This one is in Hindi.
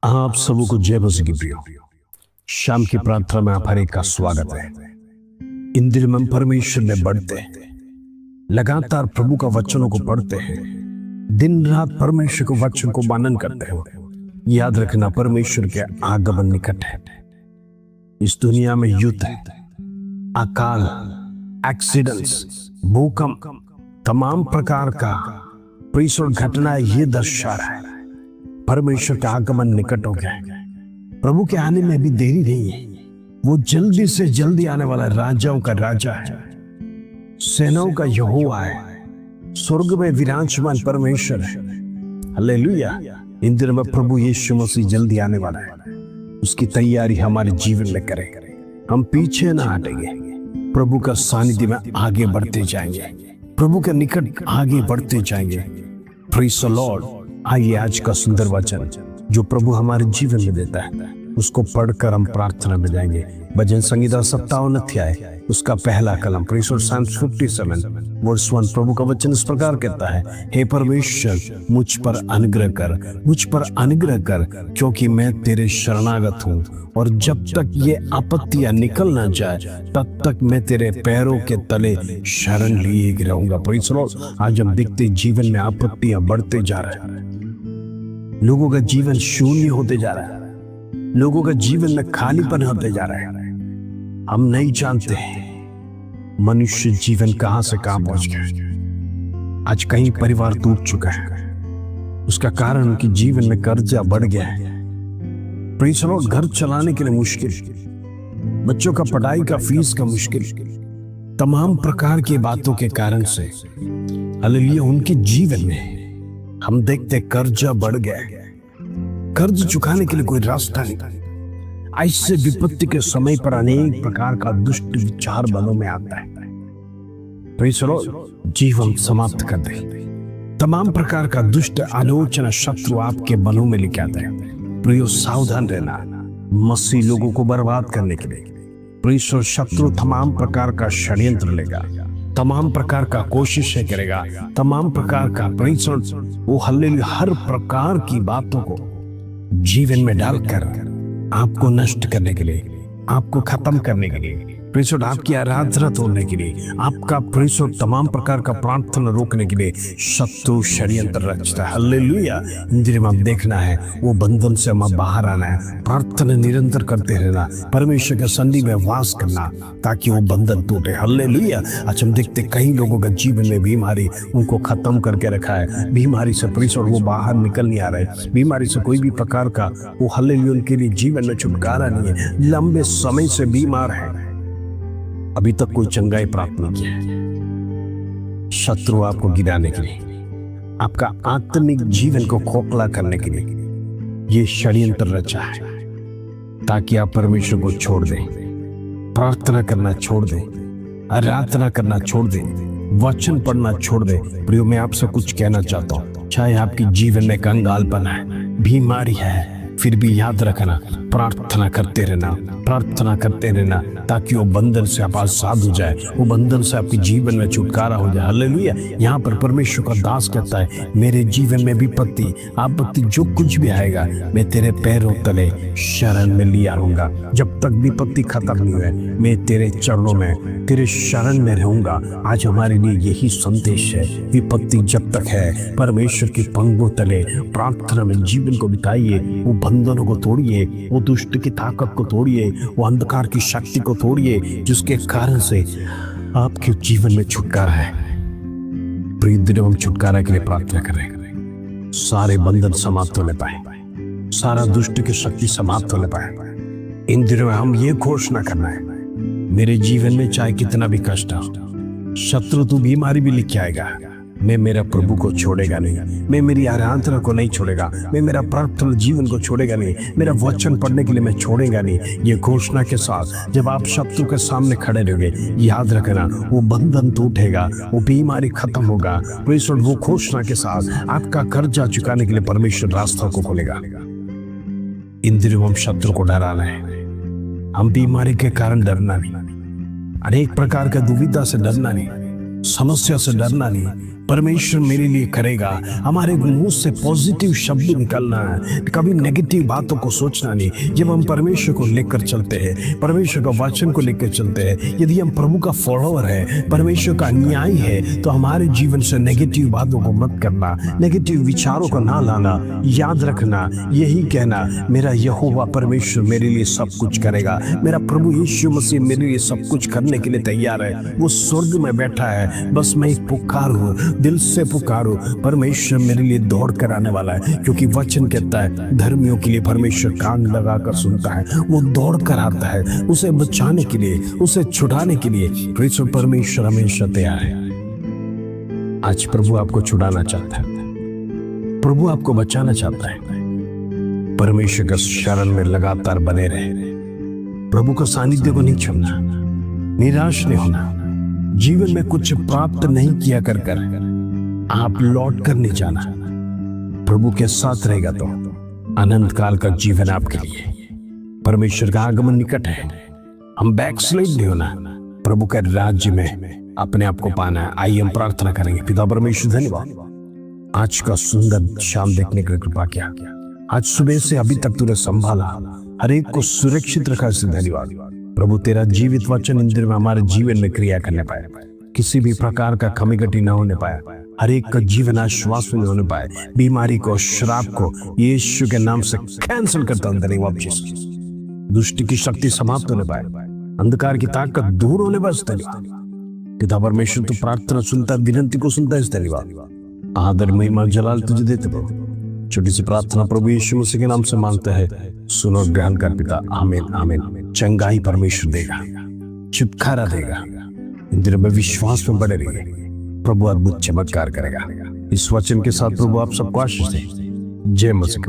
आप सबको जय मसीह की प्रियो। शाम की प्रार्थना में आप हर एक का स्वागत है। इन दिनों में परमेश्वर में बढ़ते हैं, लगातार प्रभु का वचनों को पढ़ते हैं, दिन रात परमेश्वर के वचन को मानन करते हो। याद रखना, परमेश्वर के आगमन निकट है। इस दुनिया में युद्ध है, अकाल, एक्सीडेंट्स, भूकंप, तमाम प्रकार का प्रीसोड घटनाएं ये दर्शा रहा है परमेश्वर का आगमन निकट हो गया है। प्रभु के आने में भी देरी नहीं है। वो जल्दी से जल्दी आने वाला राजाओं का राजा है, सेनाओं का यहोवा है, स्वर्ग में विराजमान परमेश्वर है। हालेलुया। इन दिनों में प्रभु यीशु मसीह जल्दी आने वाला है। उसकी तैयारी हमारे जीवन में करें, हम पीछे ना हटेंगे। प्रभु का सानिध्य में आगे बढ़ते जाएंगे, प्रभु के निकट आगे बढ़ते जाएंगे। Praise the Lord. आइए आज का सुंदर वचन जो प्रभु हमारे जीवन में देता है उसको पढ़कर हम प्रार्थना में जाएंगे। भजन संहिता 57 अध्याय उसका पहला कलम प्रेषण 57 वर्ष 1। प्रभु का वचन इस प्रकार कहता है, हे परमेश्वर मुझ पर अनुग्रह कर, मुझ पर अनुग्रह कर, क्योंकि मैं तेरे शरणागत हूँ। और जब तक ये आपत्तियां निकल ना जाए तब तक मैं तेरे पैरों के तले शरण लिए रहूंगा। Praise the Lord. आज हम देखते जीवन में आपत्तियां बढ़ते जा रहे हैं, लोगों का जीवन शून्य होते जा रहा है, लोगों का जीवन में खालीपन होते जा रहा है। हम नहीं जानते मनुष्य जीवन कहां से कहां पहुंच गया। आज कहीं परिवार टूट चुका है, उसका कारण उनके जीवन में कर्जा बढ़ गया है। Praise the Lord. घर चलाने के लिए मुश्किल, बच्चों का पढ़ाई का फीस का मुश्किल, तमाम प्रकार की बातों के कारण से हालेलुया उनके जीवन में हम देखते कर्जा बढ़ गया है। कर्ज चुकाने के लिए कोई रास्ता नहीं। ऐसे विपत्ति के समय पर अनेक प्रकार का दुष्ट विचार मनों में आता है। Praise the Lord. जीवन समाप्त कर दे, तमाम प्रकार का दुष्ट आलोचना शत्रु आपके मनों में लेके आता है। प्रियो सावधान रहना, मसीह लोगों को बर्बाद करने के लिए प्रेज़ द लॉर्ड शत्रु तमाम प्रकार का षड्यंत्र लेगा, तमाम प्रकार का कोशिशें करेगा, तमाम प्रकार का प्रेज़ द लॉर्ड वो हालेलुया हर प्रकार की बातों को जीवन में डालकर आपको नष्ट करने के लिए, आपको खत्म करने के लिए, प्रेज़ द लॉर्ड आपकी आराधना तोड़ने के लिए, आपका प्रेज़ द लॉर्ड तमाम प्रकार का प्रार्थना रोकने के लिए शत्रु षड्यंत्र रचता है। हालेलुया। इन दिनों में देखना है वो बंधन से हम बाहर आना है, प्रार्थना निरंतर करते रहना, परमेश्वर के सन्निधि में वास करना ताकि वो बंधन टूटे। हालेलुया। आज हम देखते कई लोगों का जीवन में बीमारी उनको खत्म करके रखा है। बीमारी से प्रेज़ द लॉर्ड वो बाहर निकल नहीं आ रहे, बीमारी से कोई भी प्रकार का वो हालेलुया उनके लिए जीवन में छुटकारा नहीं है। लंबे समय से बीमार है, अभी तक कोई चंगाई प्राप्त नहीं किया है। शत्रु आपको गिराने के लिए, आपका आत्मिक जीवन को खोखला करने के लिए ये षड्यंत्र रचा है ताकि आप परमेश्वर को छोड़ दें, प्रार्थना करना छोड़ दें, आराधना करना छोड़ दें, वचन पढ़ना छोड़ दें। प्रियो मैं आपसे कुछ कहना चाहता हूँ, चाहे आपके जीवन में कंगालपन है, बीमारी है, फिर भी याद रखना प्रार्थना करते रहना, प्रार्थना करते रहना ताकि वो बंधन से आप आजाद हो जाए, वो बंधन से आपके जीवन में छुटकारा हो जाए। हालेलुया। यहाँ पर परमेश्वर का दास कहता है, मेरे जीवन में विपत्ति आपत्ति जो कुछ भी आएगा मैं तेरे पैरों तले शरण में लिया रहूंगा। जब तक विपत्ति खत्म नहीं हुए मैं तेरे चरणों में तेरे शरण में रहूंगा। आज हमारे लिए यही संदेश है। विपत्ति जब तक है परमेश्वर की पंगों तले प्रार्थना में जीवन को बिताइए, वो बंधनों को तोड़िए, वो दुष्ट की ताकत को तोड़िए, वो अंधकार की शक्ति को तोड़िए जिसके कारण से आपके जीवन में छुटकारा है। प्रिय दिनों हम छुटकारा के लिए प्रार्थना करें, सारे बंधन समाप्त होने पाए, सारा दुष्ट की शक्ति समाप्त होने पाए। इन दिनों में हम ये घोषणा करना है, मेरे जीवन में चाहे कितना भी कष्ट हो, शत्रु तू बीमारी भी लेके आएगा, मैं मेरा प्रभु को छोड़ेगा नहीं, मैं मेरी आराधना को नहीं छोड़ेगा, मैं मेरा प्रार्थना जीवन को छोड़ेगा नहीं, मेरा वचन पढ़ने के लिए मैं छोड़ेगा नहीं। ये घोषणा के साथ जब आप शत्रु के सामने खड़े रहोगे, याद रखना वो बंधन टूटेगा, वो बीमारी खत्म होगा। Praise the Lord. वो घोषणा के साथ आपका कर्जा चुकाने के लिए परमेश्वर रास्ता को खोलेगा। इन दिनों हम शत्रु को डराना है, हम बीमारी के कारण डरना नहीं, अनेक प्रकार का दुविधा से डरना नहीं, समस्या से डरना नहीं। परमेश्वर मेरे लिए करेगा। हमारे मुंह से पॉजिटिव शब्द निकलना है, कभी नेगेटिव बातों को सोचना नहीं। जब हम परमेश्वर को लेकर चलते हैं, परमेश्वर का वचन को लेकर चलते हैं, यदि हम प्रभु का फॉलोअर है, परमेश्वर का अनुयायी है, तो हमारे जीवन से नेगेटिव बातों को मत करना, नेगेटिव विचारों को ना लाना। याद रखना, यही कहना, मेरा यहोवा परमेश्वर मेरे लिए सब कुछ करेगा। मेरा प्रभु यीशु मसीह मेरे लिए सब कुछ करने के लिए तैयार है। वो स्वर्ग में बैठा है, बस मैं एक पुकारूं, दिल से पुकारूं। परमेश्वर मेरे लिए दौड़ कर आने वाला है, क्योंकि वचन कहता है धर्मियों के लिए परमेश्वर कान लगाकर सुनता है। वो दौड़ कर आता है उसे बचाने के लिए, उसे छुड़ाने के लिए। परमेश्वर हमेशा तैयार है। आज प्रभु आपको छुड़ाना चाहता है, प्रभु आपको बचाना चाहता है। परमेश्वर के शरण में लगातार बने रहे, प्रभु का सानिध्य को नहीं छोड़ना, निराश नहीं होना। जीवन में कुछ प्राप्त नहीं किया कर आप लौट कर नहीं जाना। प्रभु के साथ रहेगा तो अनंत काल का जीवन आपके लिए। परमेश्वर का आगमन निकट है, हम बैकस्लाइड नहीं होना, प्रभु के राज्य में अपने आप को पाना है। आइए हम प्रार्थना करेंगे। पिता परमेश्वर, धन्यवाद आज का सुंदर शाम देखने की कृपा किया। आज सुबह से अभी तक तूने संभाला, हर एक को सुरक्षित रखा, इससे धन्यवाद। प्रभु तेरा जीवित वचन इंद्र में हमारे जीवन में क्रिया करने पाए, किसी भी प्रकार का कमी घटी न होने पाया, हर एक का जीवन आश्वास में होने पाए। बीमारी को, श्राप को यीशु के नाम से कैंसिल करता हूं। नहीं वापस दुष्ट की शक्ति समाप्त होने पाए, अंधकार की ताकत दूर होने पाए। पिता परमेश्वर तू प्रार्थना सुनता, विनती को सुनता है। धन्यवाद, आदर, महिमा, जलाल तुझे देते प्रभु। छोटी सी प्रार्थना प्रभु यीशु मसीह के नाम से मांगते हैं, सुनो ग्रहण कर पिता। आमीन आमीन। चंगाई परमेश्वर देगा, छुटकारा देगा। इंद्र में विश्वास में बड़े रहिए, प्रभु अद्भुत चमत्कार करेगा। इस वचन के साथ प्रभु आप सबको आशीष दे। जय मसीह।